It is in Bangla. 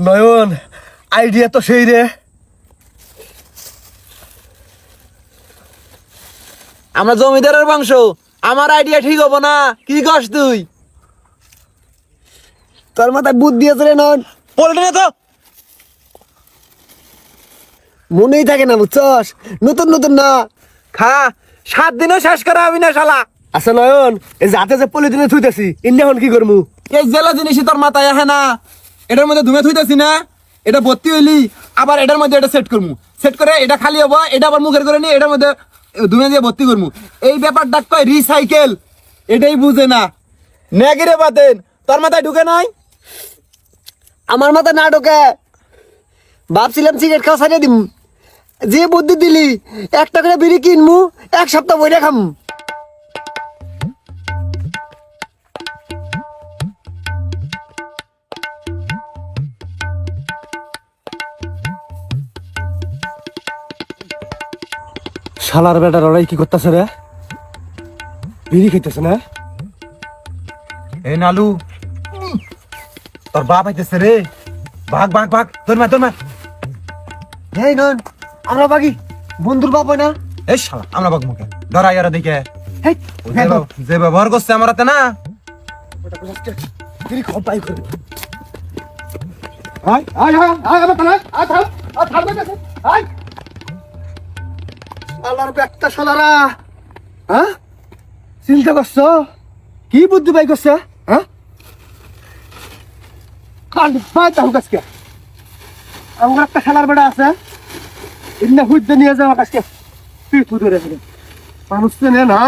নয়ন, আইডিয়া তো সেই রে। আমরা জমিদারের বংশ, আমার আইডিয়া ঠিক হবো না? কি কস তুই? তোর মাথায় বুদ্ধি আছে রে নয়ন। বলবি না তো? মনেই থাকে না, বুঝছস? নতুন নতুন না। খা, 7 দিনও শেষ করা হবি না শালা। আচ্ছা নয়ন, এই যাতে যে পলিথিনে থুইতেছি ইন্ডিয়া এখন কি করবো? এই জেলা জিনিসই তোর মাথায় আহে না? এটার মধ্যে ধুমে থুইতেছি না, এটা ভর্তি হইলি, আবার এটার মধ্যে এটা সেট করবো, সেট করে এটা খালি হবো, এটা আবার মুখের করে নিয়ে এটার মধ্যে ধুমে দিয়ে ভর্তি করবো। এই ব্যাপারটা কয় রিসাইকেল, এটাই বুঝে না। নেগিরে বাতেন, তোর মাথায় ঢুকে নাই? আমার মাথা না ঢোকে। ভাবছিলাম সিগারেট খাওয়া ছাড়িয়ে দিম, যে বুদ্ধি দিলি 1 টাকা করে বিড়ি কিনমু, 1 সপ্তাহ বইরা খাম। শালার বেটার ওরাই কি করতেছে রে? বিড়ি খাইতেছে না? এ নালু, তোর বাপ আইতেছে রে। ভাগ ভাগ ভাগ, তোর মা। এই নন, আমরা বাকি বন্ধুর বাপ হয় না? এই শালা, আমরা ভাগ মুখে ধরা ইয়ারা দিকে। হেই, যে ব্যবহার করছে আমার হাতে না। বিড়ি খাও বাই করে। আয় আয় আয় আয় আয় থাম আয় থাম আয় থাম বেটা আয়। শালার বেটা শালারা, হ্যাঁ? চিন্তা করছো? কি বুদ্ধি বাই করছে? হ্যাঁ? কাল ভাই তাহু কাজকে আমার একটা শালার বেটা আছে, ইন্না হুইতে নিয়ে যাওয়া কাজকে তুই ধরে মানুষ চেনে না।